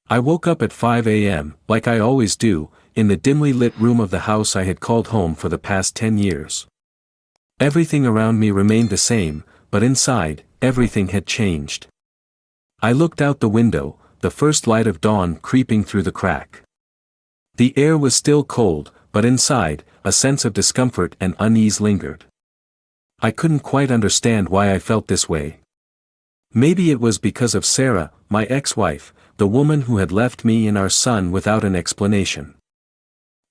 I woke up at 5 a.m., like I always do, in the dimly lit room of the house I had called home for the past 10 years. Everything around me remained the same, but inside, everything had changed. I looked out the window, the first light of dawn creeping through the crack. The air was still cold, but inside, a sense of discomfort and unease lingered. I couldn't quite understand why I felt this way. Maybe it was because of Sarah, my ex-wife, the woman who had left me and our son without an explanation.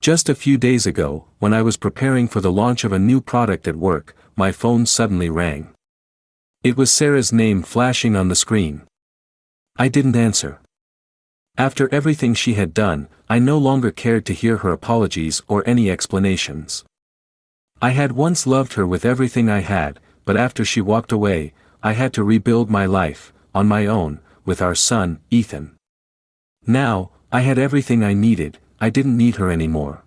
Just a few days ago, when I was preparing for the launch of a new product at work, my phone suddenly rang. It was Sarah's name flashing on the screen. I didn't answer. After everything she had done, I no longer cared to hear her apologies or any explanations. I had once loved her with everything I had, but after she walked away, I had to rebuild my life, on my own, with our son, Ethan. Now, I had everything I needed, I didn't need her anymore.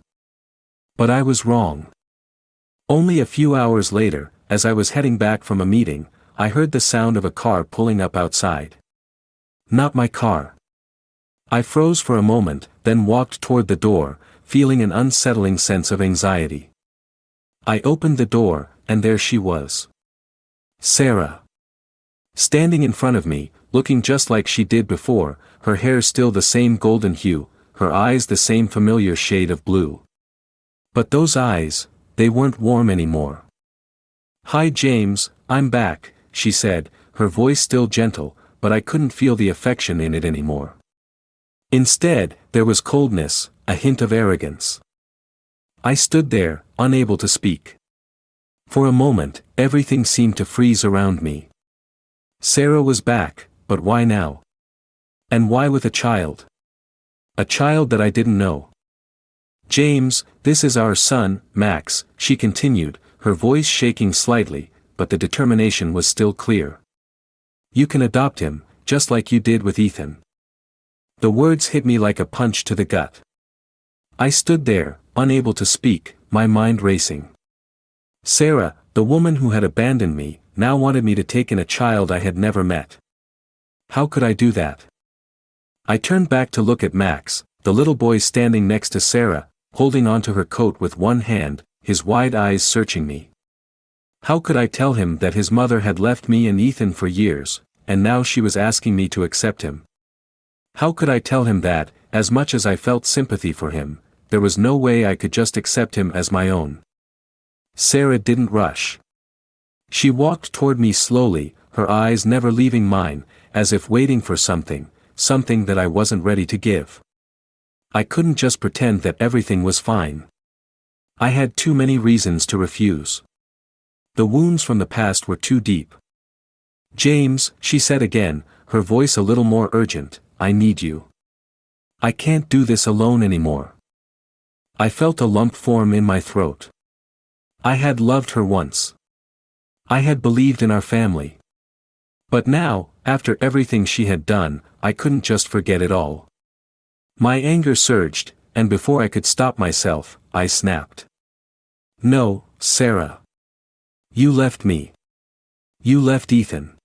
But I was wrong. Only a few hours later, as I was heading back from a meeting, I heard the sound of a car pulling up outside. Not my car. I froze for a moment, then walked toward the door, feeling an unsettling sense of anxiety. I opened the door, and there she was. Sarah. Standing in front of me, looking just like she did before, her hair still the same golden hue, her eyes the same familiar shade of blue. But those eyes, they weren't warm anymore. "Hi James, I'm back," she said, her voice still gentle, but I couldn't feel the affection in it anymore. Instead, there was coldness, a hint of arrogance. I stood there, unable to speak. For a moment, everything seemed to freeze around me. Sarah was back, but why now? And why with a child? A child that I didn't know. "James, this is our son, Max," she continued, her voice shaking slightly, but the determination was still clear. "You can adopt him, just like you did with Ethan." The words hit me like a punch to the gut. I stood there, unable to speak, my mind racing. Sarah, the woman who had abandoned me, now wanted me to take in a child I had never met. How could I do that? I turned back to look at Max, the little boy standing next to Sarah, holding onto her coat with one hand, his wide eyes searching me. How could I tell him that his mother had left me and Ethan for years, and now she was asking me to accept him? How could I tell him that, as much as I felt sympathy for him, there was no way I could just accept him as my own? Sarah didn't rush. She walked toward me slowly, her eyes never leaving mine, as if waiting for something that I wasn't ready to give. I couldn't just pretend that everything was fine. I had too many reasons to refuse. The wounds from the past were too deep. "James," she said again, her voice a little more urgent, "I need you. I can't do this alone anymore." I felt a lump form in my throat. I had loved her once. I had believed in our family. But now, after everything she had done, I couldn't just forget it all. My anger surged, and before I could stop myself, I snapped. "No, Sarah. You left me. You left Ethan.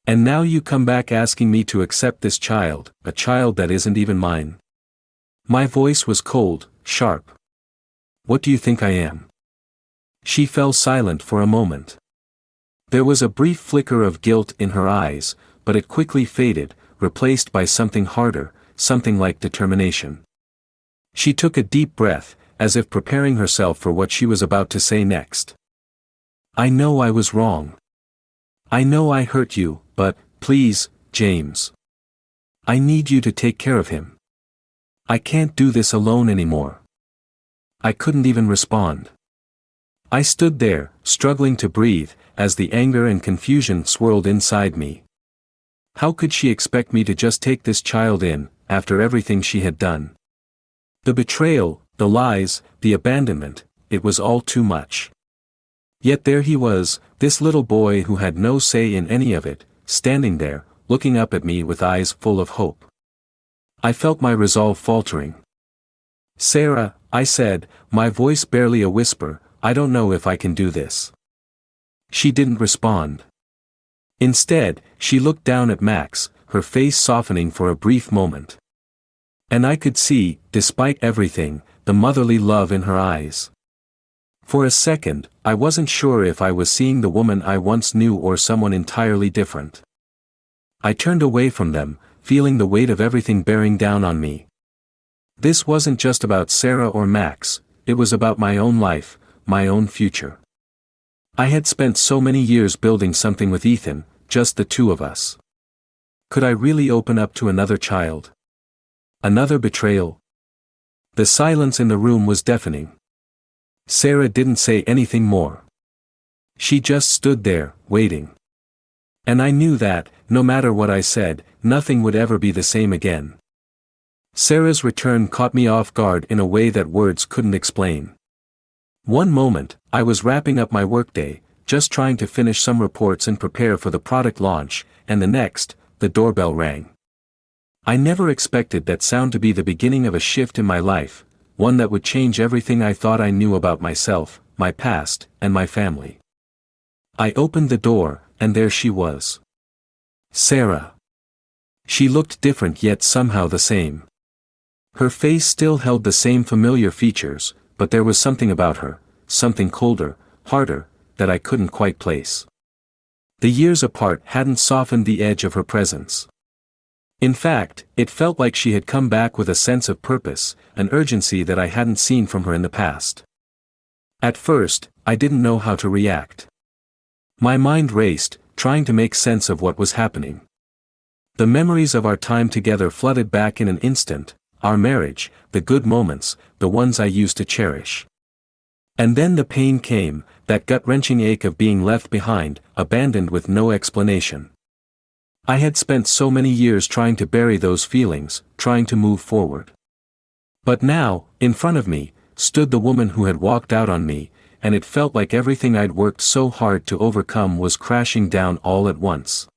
And now you come back asking me to accept this child, a child that isn't even mine." My voice was cold, sharp. "What do you think I am?" She fell silent for a moment. There was a brief flicker of guilt in her eyes, but it quickly faded, replaced by something harder, something like determination. She took a deep breath, as if preparing herself for what she was about to say next. "I know I was wrong. I know I hurt you, but, please, James. I need you to take care of him. I can't do this alone anymore." I couldn't even respond. I stood there, struggling to breathe, as the anger and confusion swirled inside me. How could she expect me to just take this child in, after everything she had done? The betrayal, the lies, the abandonment, it was all too much. Yet there he was, this little boy who had no say in any of it, standing there, looking up at me with eyes full of hope. I felt my resolve faltering. "Sarah," I said, my voice barely a whisper, "I don't know if I can do this." She didn't respond. Instead, she looked down at Max, her face softening for a brief moment. And I could see, despite everything, the motherly love in her eyes. For a second, I wasn't sure if I was seeing the woman I once knew or someone entirely different. I turned away from them, feeling the weight of everything bearing down on me. This wasn't just about Sarah or Max, it was about my own life, my own future. I had spent so many years building something with Ethan, just the two of us. Could I really open up to another child? Another betrayal? The silence in the room was deafening. Sarah didn't say anything more. She just stood there, waiting. And I knew that, no matter what I said, nothing would ever be the same again. Sarah's return caught me off guard in a way that words couldn't explain. One moment, I was wrapping up my workday, just trying to finish some reports and prepare for the product launch, and the next, the doorbell rang. I never expected that sound to be the beginning of a shift in my life, one that would change everything I thought I knew about myself, my past, and my family. I opened the door, and there she was. Sarah. She looked different yet somehow the same. Her face still held the same familiar features, but there was something about her, something colder, harder, that I couldn't quite place. The years apart hadn't softened the edge of her presence. In fact, it felt like she had come back with a sense of purpose, an urgency that I hadn't seen from her in the past. At first, I didn't know how to react. My mind raced, trying to make sense of what was happening. The memories of our time together flooded back in an instant, our marriage, the good moments, the ones I used to cherish. And then the pain came, that gut-wrenching ache of being left behind, abandoned with no explanation. I had spent so many years trying to bury those feelings, trying to move forward. But now, in front of me, stood the woman who had walked out on me, and it felt like everything I'd worked so hard to overcome was crashing down all at once.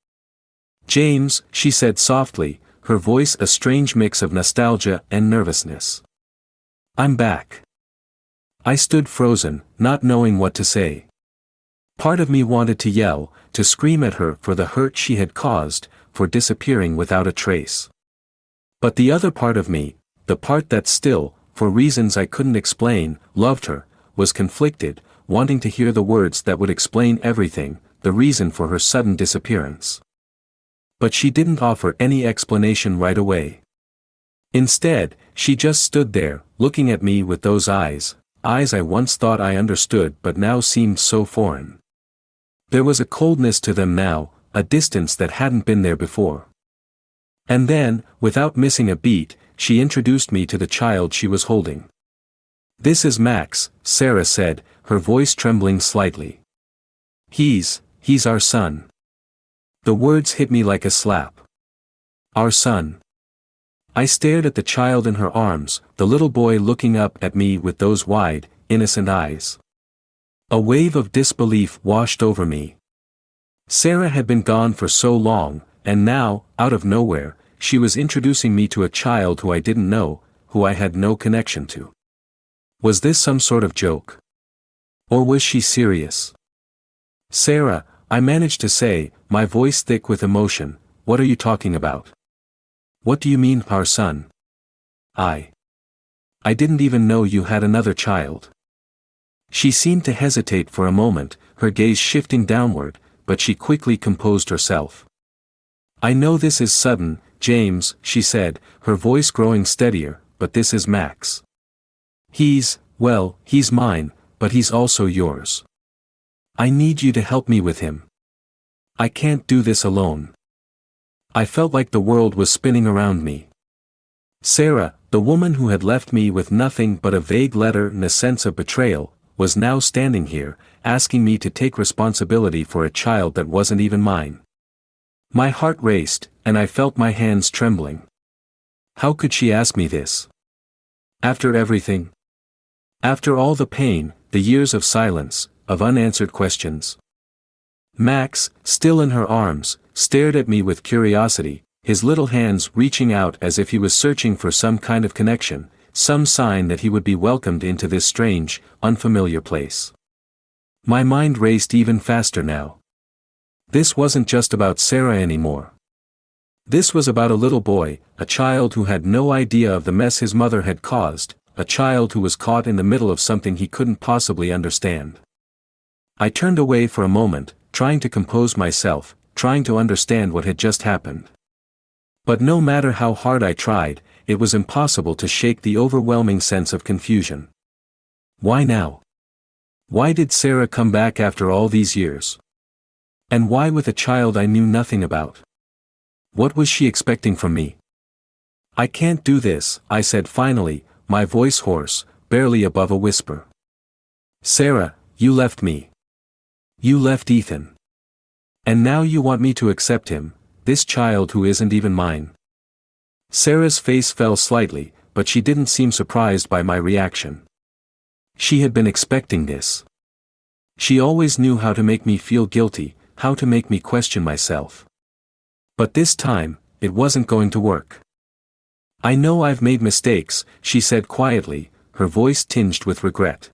"James," she said softly, her voice a strange mix of nostalgia and nervousness. "I'm back." I stood frozen, not knowing what to say. Part of me wanted to yell, to scream at her for the hurt she had caused, for disappearing without a trace. But the other part of me, the part that still, for reasons I couldn't explain, loved her, was conflicted, wanting to hear the words that would explain everything, the reason for her sudden disappearance. But she didn't offer any explanation right away. Instead, she just stood there, looking at me with those eyes I once thought I understood but now seemed so foreign. There was a coldness to them now, a distance that hadn't been there before. And then, without missing a beat, she introduced me to the child she was holding. "This is Max," Sarah said, her voice trembling slightly. He's our son." The words hit me like a slap. Our son. I stared at the child in her arms, the little boy looking up at me with those wide, innocent eyes. A wave of disbelief washed over me. Sarah had been gone for so long, and now, out of nowhere, she was introducing me to a child who I didn't know, who I had no connection to. Was this some sort of joke? Or was she serious? "Sarah," I managed to say, my voice thick with emotion, "what are you talking about? What do you mean, our son? I didn't even know you had another child." She seemed to hesitate for a moment, her gaze shifting downward, but she quickly composed herself. "I know this is sudden, James," she said, her voice growing steadier, "but this is Max. He's mine, but he's also yours. I need you to help me with him. I can't do this alone." I felt like the world was spinning around me. Sarah, the woman who had left me with nothing but a vague letter and a sense of betrayal, was now standing here, asking me to take responsibility for a child that wasn't even mine. My heart raced, and I felt my hands trembling. How could she ask me this? After everything? After all the pain, the years of silence, of unanswered questions? Max, still in her arms, stared at me with curiosity, his little hands reaching out as if he was searching for some kind of connection, some sign that he would be welcomed into this strange, unfamiliar place. My mind raced even faster now. This wasn't just about Sarah anymore. This was about a little boy, a child who had no idea of the mess his mother had caused, a child who was caught in the middle of something he couldn't possibly understand. I turned away for a moment, trying to compose myself, trying to understand what had just happened. But no matter how hard I tried, it was impossible to shake the overwhelming sense of confusion. Why now? Why did Sarah come back after all these years? And why with a child I knew nothing about? What was she expecting from me? I can't do this, I said finally, my voice hoarse, barely above a whisper. Sarah, you left me. You left Ethan. And now you want me to accept him, this child who isn't even mine. Sarah's face fell slightly, but she didn't seem surprised by my reaction. She had been expecting this. She always knew how to make me feel guilty, how to make me question myself. But this time, it wasn't going to work. I know I've made mistakes, she said quietly, her voice tinged with regret.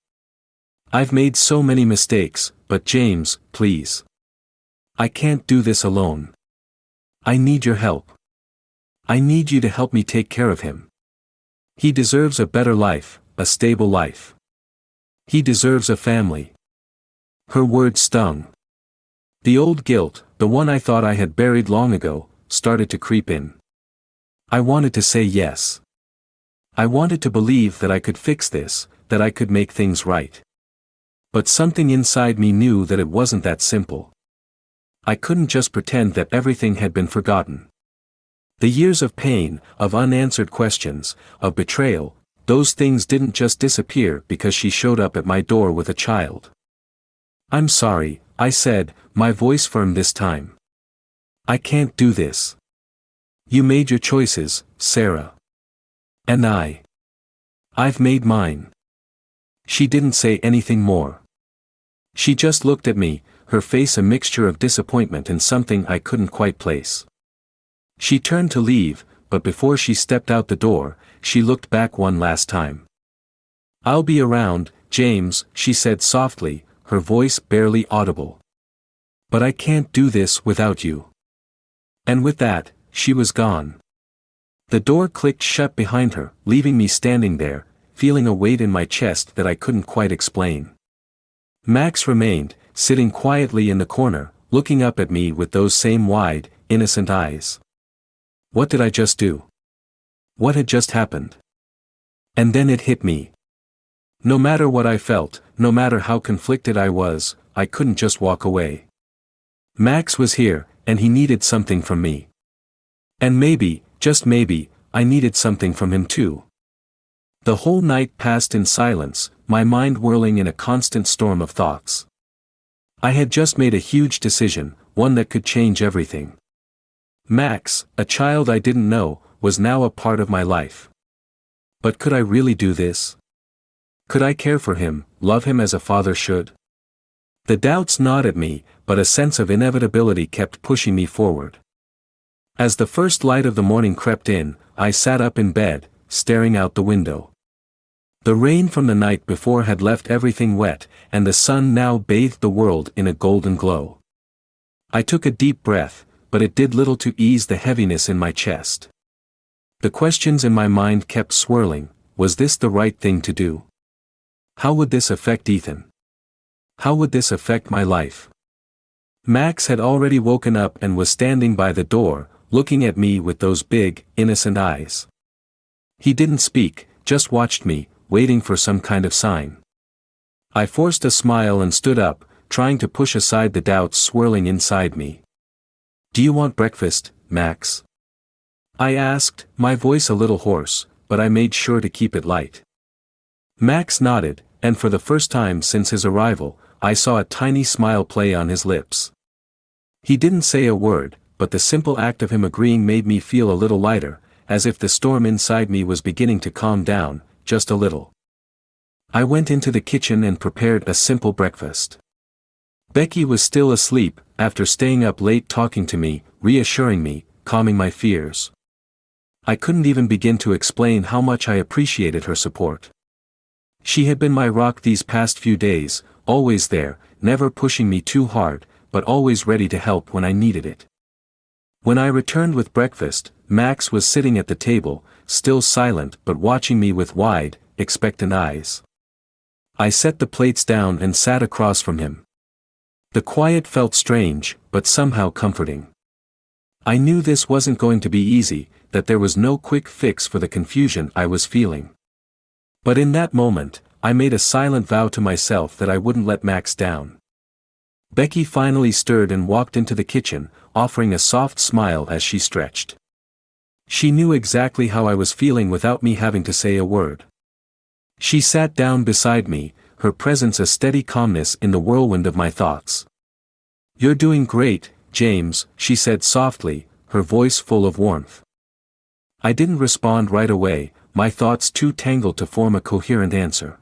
I've made so many mistakes, but James, please. I can't do this alone. I need your help. I need you to help me take care of him. He deserves a better life, a stable life. He deserves a family. Her words stung. The old guilt, the one I thought I had buried long ago, started to creep in. I wanted to say yes. I wanted to believe that I could fix this, that I could make things right. But something inside me knew that it wasn't that simple. I couldn't just pretend that everything had been forgotten. The years of pain, of unanswered questions, of betrayal, those things didn't just disappear because she showed up at my door with a child. I'm sorry, I said, my voice firm this time. I can't do this. You made your choices, Sarah. And I've made mine. She didn't say anything more. She just looked at me, her face a mixture of disappointment and something I couldn't quite place. She turned to leave, but before she stepped out the door, she looked back one last time. I'll be around, James, she said softly, her voice barely audible. But I can't do this without you. And with that, she was gone. The door clicked shut behind her, leaving me standing there, feeling a weight in my chest that I couldn't quite explain. Max remained, sitting quietly in the corner, looking up at me with those same wide, innocent eyes. What did I just do? What had just happened? And then it hit me. No matter what I felt, no matter how conflicted I was, I couldn't just walk away. Max was here, and he needed something from me. And maybe, just maybe, I needed something from him too. The whole night passed in silence, my mind whirling in a constant storm of thoughts. I had just made a huge decision, one that could change everything. Max, a child I didn't know, was now a part of my life. But could I really do this? Could I care for him, love him as a father should? The doubts gnawed at me, but a sense of inevitability kept pushing me forward. As the first light of the morning crept in, I sat up in bed, staring out the window. The rain from the night before had left everything wet, and the sun now bathed the world in a golden glow. I took a deep breath, but it did little to ease the heaviness in my chest. The questions in my mind kept swirling. Was this the right thing to do? How would this affect Ethan? How would this affect my life? Max had already woken up and was standing by the door, looking at me with those big, innocent eyes. He didn't speak, just watched me, waiting for some kind of sign. I forced a smile and stood up, trying to push aside the doubts swirling inside me. Do you want breakfast, Max? I asked, my voice a little hoarse, but I made sure to keep it light. Max nodded, and for the first time since his arrival, I saw a tiny smile play on his lips. He didn't say a word, but the simple act of him agreeing made me feel a little lighter, as if the storm inside me was beginning to calm down, just a little. I went into the kitchen and prepared a simple breakfast. Becky was still asleep, after staying up late talking to me, reassuring me, calming my fears. I couldn't even begin to explain how much I appreciated her support. She had been my rock these past few days, always there, never pushing me too hard, but always ready to help when I needed it. When I returned with breakfast, Max was sitting at the table, still silent but watching me with wide, expectant eyes. I set the plates down and sat across from him. The quiet felt strange, but somehow comforting. I knew this wasn't going to be easy, that there was no quick fix for the confusion I was feeling. But in that moment, I made a silent vow to myself that I wouldn't let Max down. Becky finally stirred and walked into the kitchen, offering a soft smile as she stretched. She knew exactly how I was feeling without me having to say a word. She sat down beside me, her presence a steady calmness in the whirlwind of my thoughts. "You're doing great, James," she said softly, her voice full of warmth. I didn't respond right away, my thoughts too tangled to form a coherent answer.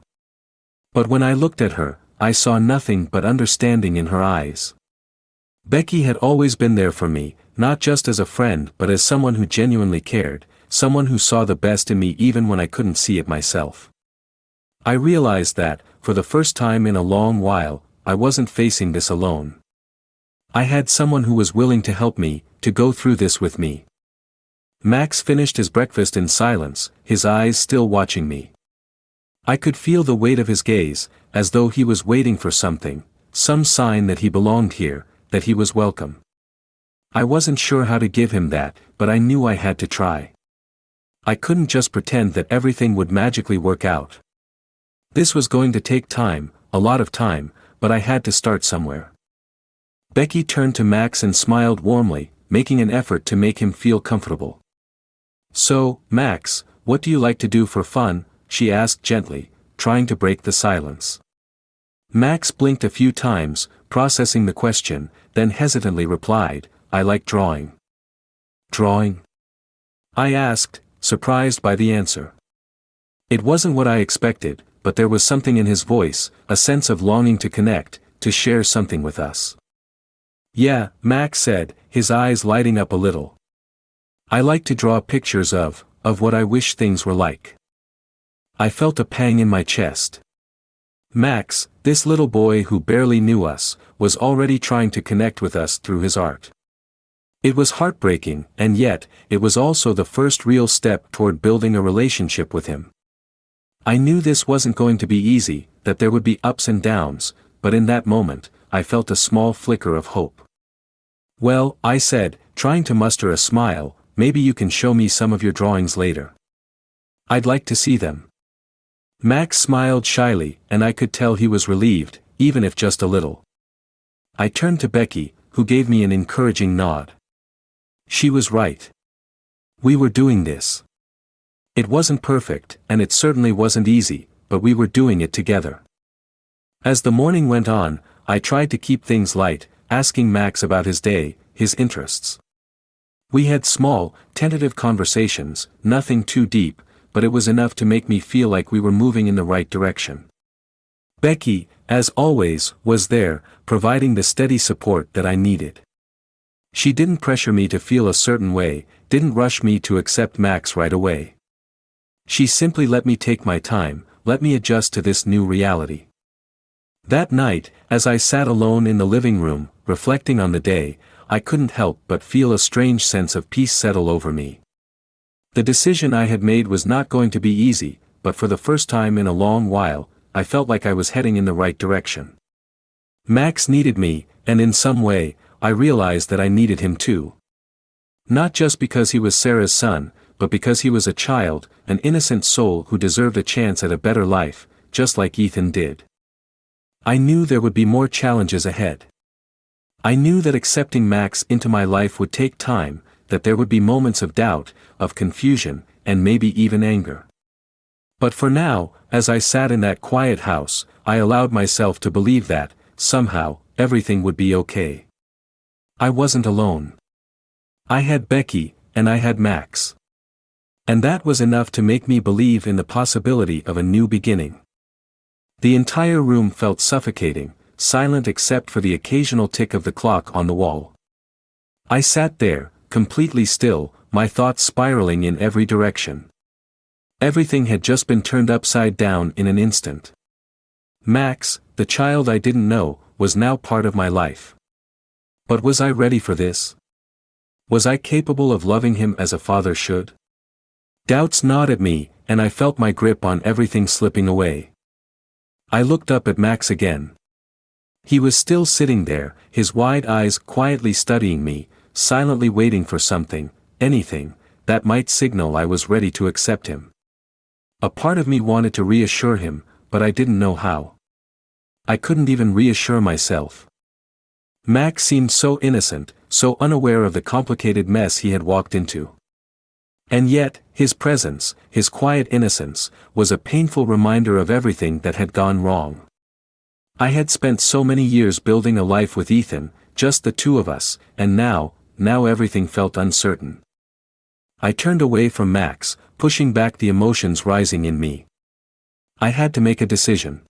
But when I looked at her, I saw nothing but understanding in her eyes. Becky had always been there for me, not just as a friend but as someone who genuinely cared, someone who saw the best in me even when I couldn't see it myself. I realized that, for the first time in a long while, I wasn't facing this alone. I had someone who was willing to help me, to go through this with me. Max finished his breakfast in silence, his eyes still watching me. I could feel the weight of his gaze, as though he was waiting for something, some sign that he belonged here, that he was welcome. I wasn't sure how to give him that, but I knew I had to try. I couldn't just pretend that everything would magically work out. This was going to take time, a lot of time, but I had to start somewhere. Becky turned to Max and smiled warmly, making an effort to make him feel comfortable. "So, Max, what do you like to do for fun?" she asked gently, trying to break the silence. Max blinked a few times, processing the question, then hesitantly replied, "I like drawing." "Drawing?" I asked, surprised by the answer. It wasn't what I expected, but there was something in his voice, a sense of longing to connect, to share something with us. "Yeah," Max said, his eyes lighting up a little. "I like to draw pictures of what I wish things were like." I felt a pang in my chest. Max, this little boy who barely knew us, was already trying to connect with us through his art. It was heartbreaking, and yet, it was also the first real step toward building a relationship with him. I knew this wasn't going to be easy, that there would be ups and downs, but in that moment, I felt a small flicker of hope. "Well," I said, trying to muster a smile, "maybe you can show me some of your drawings later. I'd like to see them." Max smiled shyly, and I could tell he was relieved, even if just a little. I turned to Becky, who gave me an encouraging nod. She was right. We were doing this. It wasn't perfect, and it certainly wasn't easy, but we were doing it together. As the morning went on, I tried to keep things light, asking Max about his day, his interests. We had small, tentative conversations, nothing too deep, but it was enough to make me feel like we were moving in the right direction. Becky, as always, was there, providing the steady support that I needed. She didn't pressure me to feel a certain way, didn't rush me to accept Max right away. She simply let me take my time, let me adjust to this new reality. That night, as I sat alone in the living room, reflecting on the day, I couldn't help but feel a strange sense of peace settle over me. The decision I had made was not going to be easy, but for the first time in a long while, I felt like I was heading in the right direction. Max needed me, and in some way, I realized that I needed him too. Not just because he was Sarah's son, but because he was a child, an innocent soul who deserved a chance at a better life, just like Ethan did. I knew there would be more challenges ahead. I knew that accepting Max into my life would take time, that there would be moments of doubt, of confusion, and maybe even anger. But for now, as I sat in that quiet house, I allowed myself to believe that, somehow, everything would be okay. I wasn't alone. I had Becky, and I had Max. And that was enough to make me believe in the possibility of a new beginning. The entire room felt suffocating, silent except for the occasional tick of the clock on the wall. I sat there, completely still, my thoughts spiraling in every direction. Everything had just been turned upside down in an instant. Max, the child I didn't know, was now part of my life. But was I ready for this? Was I capable of loving him as a father should? Doubts gnawed at me, and I felt my grip on everything slipping away. I looked up at Max again. He was still sitting there, his wide eyes quietly studying me, silently waiting for something, anything, that might signal I was ready to accept him. A part of me wanted to reassure him, but I didn't know how. I couldn't even reassure myself. Max seemed so innocent, so unaware of the complicated mess he had walked into. And yet, his presence, his quiet innocence, was a painful reminder of everything that had gone wrong. I had spent so many years building a life with Ethan, just the two of us, and now everything felt uncertain. I turned away from Max, pushing back the emotions rising in me. I had to make a decision.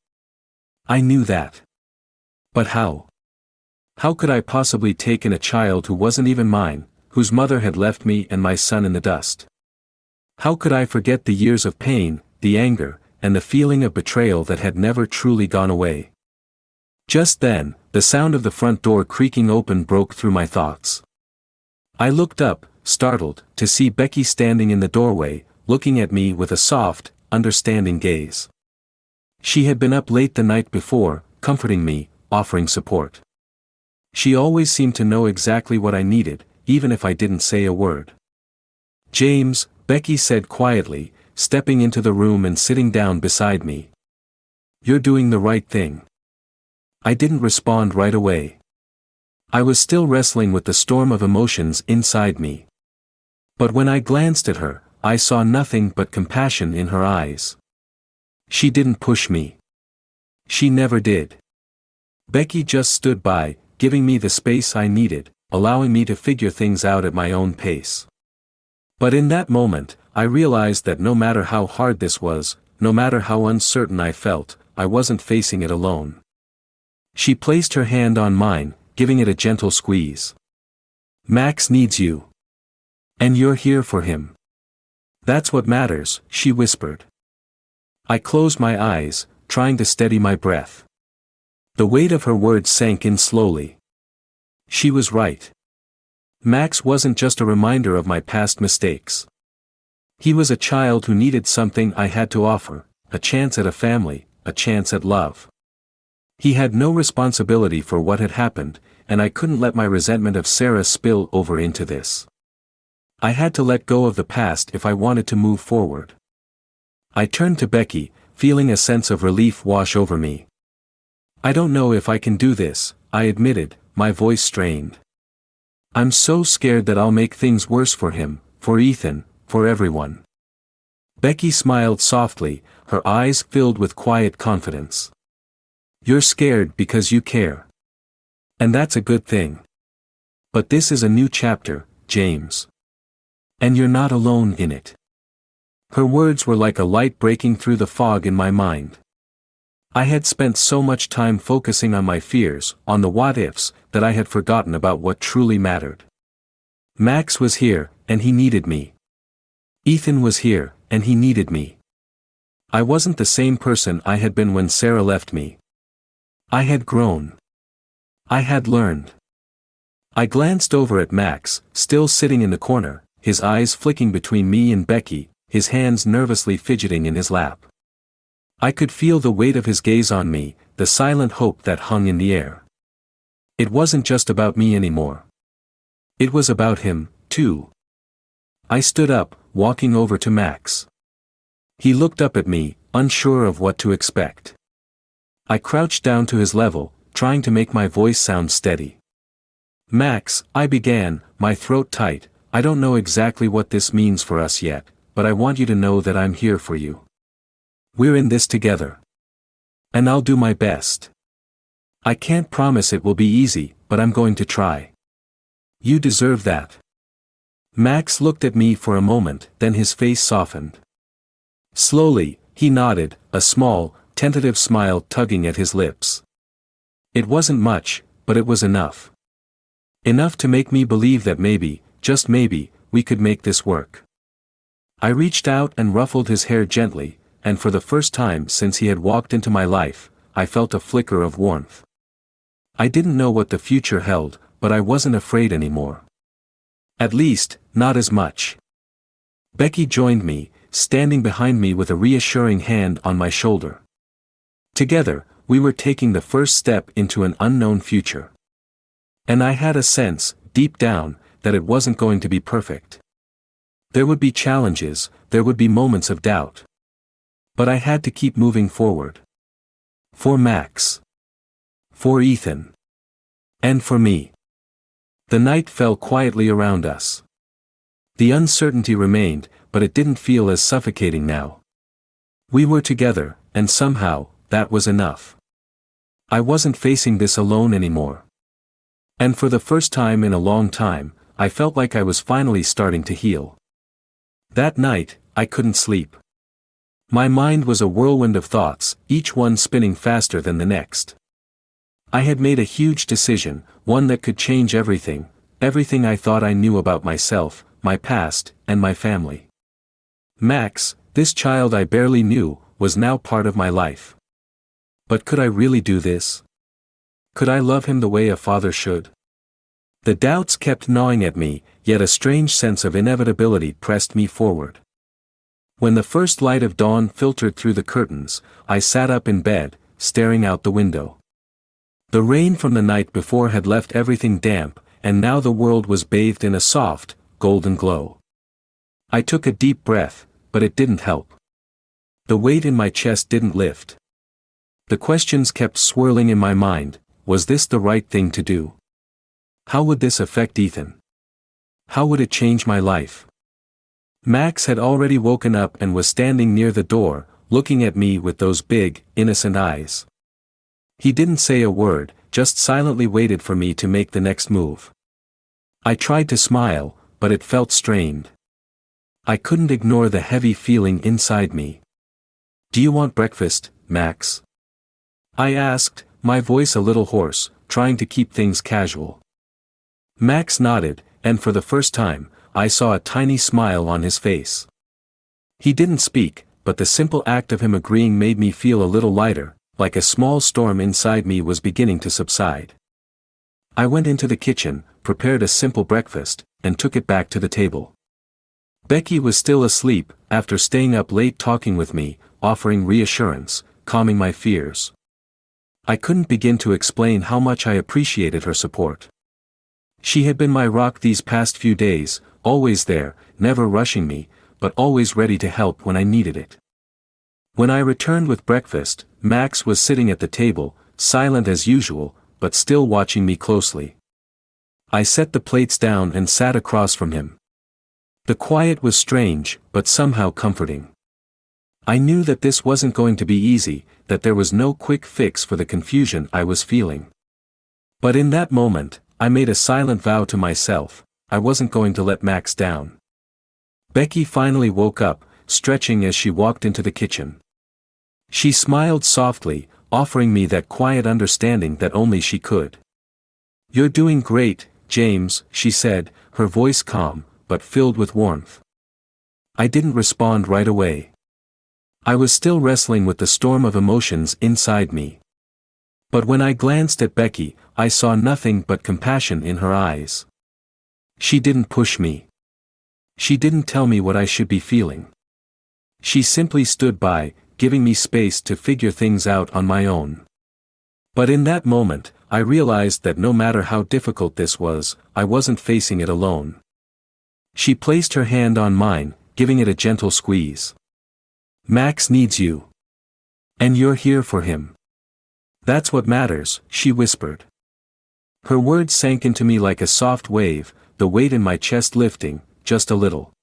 I knew that. But how? How could I possibly take in a child who wasn't even mine, whose mother had left me and my son in the dust? How could I forget the years of pain, the anger, and the feeling of betrayal that had never truly gone away? Just then, the sound of the front door creaking open broke through my thoughts. I looked up, startled, to see Becky standing in the doorway, looking at me with a soft, understanding gaze. She had been up late the night before, comforting me, offering support. She always seemed to know exactly what I needed, even if I didn't say a word. "James," Becky said quietly, stepping into the room and sitting down beside me. "You're doing the right thing." I didn't respond right away. I was still wrestling with the storm of emotions inside me. But when I glanced at her, I saw nothing but compassion in her eyes. She didn't push me. She never did. Becky just stood by, giving me the space I needed, allowing me to figure things out at my own pace. But in that moment, I realized that no matter how hard this was, no matter how uncertain I felt, I wasn't facing it alone. She placed her hand on mine, giving it a gentle squeeze. "Max needs you. And you're here for him. That's what matters," she whispered. I closed my eyes, trying to steady my breath. The weight of her words sank in slowly. She was right. Max wasn't just a reminder of my past mistakes. He was a child who needed something I had to offer, a chance at a family, a chance at love. He had no responsibility for what had happened, and I couldn't let my resentment of Sarah spill over into this. I had to let go of the past if I wanted to move forward. I turned to Becky, feeling a sense of relief wash over me. "I don't know if I can do this," I admitted, my voice strained. "I'm so scared that I'll make things worse for him, for Ethan, for everyone." Becky smiled softly, her eyes filled with quiet confidence. "You're scared because you care. And that's a good thing. But this is a new chapter, James. And you're not alone in it." Her words were like a light breaking through the fog in my mind. I had spent so much time focusing on my fears, on the what-ifs, that I had forgotten about what truly mattered. Max was here, and he needed me. Ethan was here, and he needed me. I wasn't the same person I had been when Sarah left me. I had grown. I had learned. I glanced over at Max, still sitting in the corner, his eyes flicking between me and Becky, his hands nervously fidgeting in his lap. I could feel the weight of his gaze on me, the silent hope that hung in the air. It wasn't just about me anymore. It was about him, too. I stood up, walking over to Max. He looked up at me, unsure of what to expect. I crouched down to his level, trying to make my voice sound steady. "Max," I began, my throat tight, "I don't know exactly what this means for us yet, but I want you to know that I'm here for you. We're in this together. And I'll do my best. I can't promise it will be easy, but I'm going to try. You deserve that." Max looked at me for a moment, then his face softened. Slowly, he nodded, a small, tentative smile tugging at his lips. It wasn't much, but it was enough. Enough to make me believe that maybe, just maybe, we could make this work. I reached out and ruffled his hair gently, and for the first time since he had walked into my life, I felt a flicker of warmth. I didn't know what the future held, but I wasn't afraid anymore. At least, not as much. Becky joined me, standing behind me with a reassuring hand on my shoulder. Together, we were taking the first step into an unknown future. And I had a sense, deep down, that it wasn't going to be perfect. There would be challenges, there would be moments of doubt. But I had to keep moving forward. For Max. For Ethan. And for me. The night fell quietly around us. The uncertainty remained, but it didn't feel as suffocating now. We were together, and somehow, that was enough. I wasn't facing this alone anymore. And for the first time in a long time, I felt like I was finally starting to heal. That night, I couldn't sleep. My mind was a whirlwind of thoughts, each one spinning faster than the next. I had made a huge decision, one that could change everything, everything I thought I knew about myself, my past, and my family. Max, this child I barely knew, was now part of my life. But could I really do this? Could I love him the way a father should? The doubts kept gnawing at me, yet a strange sense of inevitability pressed me forward. When the first light of dawn filtered through the curtains, I sat up in bed, staring out the window. The rain from the night before had left everything damp, and now the world was bathed in a soft, golden glow. I took a deep breath, but it didn't help. The weight in my chest didn't lift. The questions kept swirling in my mind: was this the right thing to do? How would this affect Ethan? How would it change my life? Max had already woken up and was standing near the door, looking at me with those big, innocent eyes. He didn't say a word, just silently waited for me to make the next move. I tried to smile, but it felt strained. I couldn't ignore the heavy feeling inside me. "Do you want breakfast, Max?" I asked, my voice a little hoarse, trying to keep things casual. Max nodded, and for the first time, I saw a tiny smile on his face. He didn't speak, but the simple act of him agreeing made me feel a little lighter, like a small storm inside me was beginning to subside. I went into the kitchen, prepared a simple breakfast, and took it back to the table. Becky was still asleep, after staying up late talking with me, offering reassurance, calming my fears. I couldn't begin to explain how much I appreciated her support. She had been my rock these past few days, always there, never rushing me, but always ready to help when I needed it. When I returned with breakfast, Max was sitting at the table, silent as usual, but still watching me closely. I set the plates down and sat across from him. The quiet was strange, but somehow comforting. I knew that this wasn't going to be easy, that there was no quick fix for the confusion I was feeling. But in that moment, I made a silent vow to myself: I wasn't going to let Max down. Becky finally woke up, stretching as she walked into the kitchen. She smiled softly, offering me that quiet understanding that only she could. "You're doing great, James," she said, her voice calm, but filled with warmth. I didn't respond right away. I was still wrestling with the storm of emotions inside me. But when I glanced at Becky, I saw nothing but compassion in her eyes. She didn't push me. She didn't tell me what I should be feeling. She simply stood by, giving me space to figure things out on my own. But in that moment, I realized that no matter how difficult this was, I wasn't facing it alone. She placed her hand on mine, giving it a gentle squeeze. "Max needs you. And you're here for him. That's what matters," she whispered. Her words sank into me like a soft wave, the weight in my chest lifting, just a little.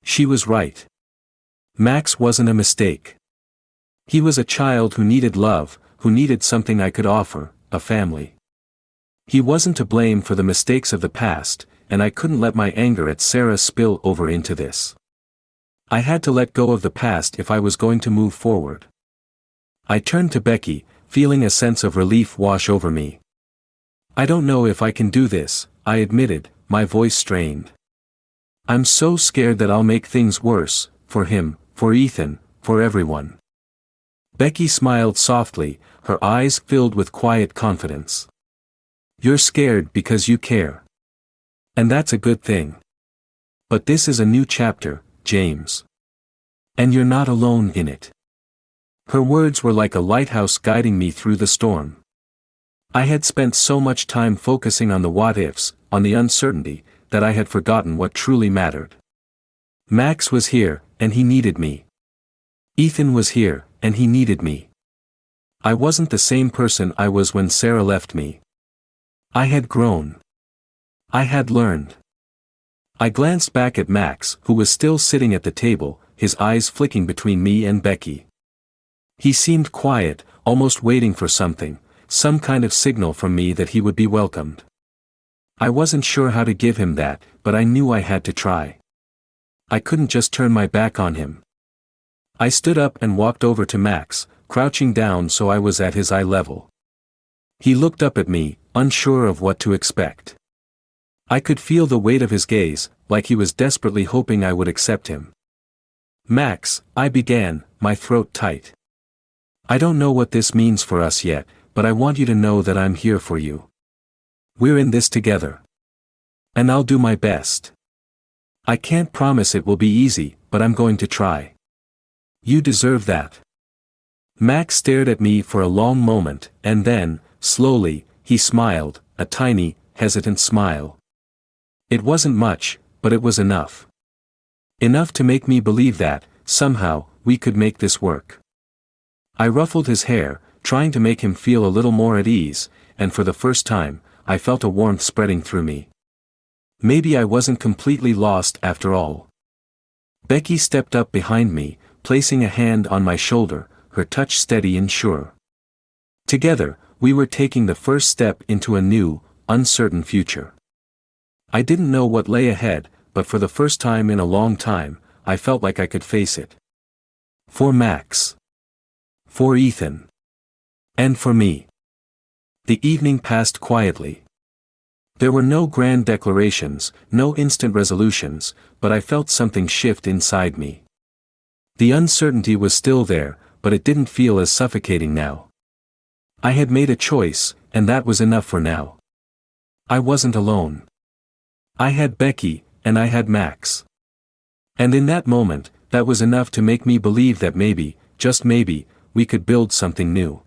She was right. Max wasn't a mistake. He was a child who needed love, who needed something I could offer, a family. He wasn't to blame for the mistakes of the past, and I couldn't let my anger at Sarah spill over into this. I had to let go of the past if I was going to move forward. I turned to Becky, feeling a sense of relief wash over me. "I don't know if I can do this," I admitted, my voice strained. "I'm so scared that I'll make things worse, for him, for Ethan, for everyone." Becky smiled softly, her eyes filled with quiet confidence. "You're scared because you care. And that's a good thing. But this is a new chapter, James. And you're not alone in it. Her words were like a lighthouse guiding me through the storm. I had spent so much time focusing on the what-ifs, on the uncertainty, that I had forgotten what truly mattered. Max was here, and he needed me. Ethan was here, and he needed me. I wasn't the same person I was when Sarah left me. I had grown. I had learned. I glanced back at Max, who was still sitting at the table, his eyes flicking between me and Becky. He seemed quiet, almost waiting for something, some kind of signal from me that he would be welcomed. I wasn't sure how to give him that, but I knew I had to try. I couldn't just turn my back on him. I stood up and walked over to Max, crouching down so I was at his eye level. He looked up at me, unsure of what to expect. I could feel the weight of his gaze, like he was desperately hoping I would accept him. Max, I began, my throat tight. I don't know what this means for us yet, but I want you to know that I'm here for you. We're in this together. And I'll do my best. I can't promise it will be easy, but I'm going to try. You deserve that. Max stared at me for a long moment, and then, slowly, he smiled, a tiny, hesitant smile. It wasn't much, but it was enough. Enough to make me believe that, somehow, we could make this work. I ruffled his hair, trying to make him feel a little more at ease, and for the first time, I felt a warmth spreading through me. Maybe I wasn't completely lost after all. Becky stepped up behind me, placing a hand on my shoulder, her touch steady and sure. Together, we were taking the first step into a new, uncertain future. I didn't know what lay ahead, but for the first time in a long time, I felt like I could face it. For Max. For Ethan. And for me. The evening passed quietly. There were no grand declarations, no instant resolutions, but I felt something shift inside me. The uncertainty was still there, but it didn't feel as suffocating now. I had made a choice, and that was enough for now. I wasn't alone. I had Becky, and I had Max. And in that moment, that was enough to make me believe that maybe, just maybe, we could build something new.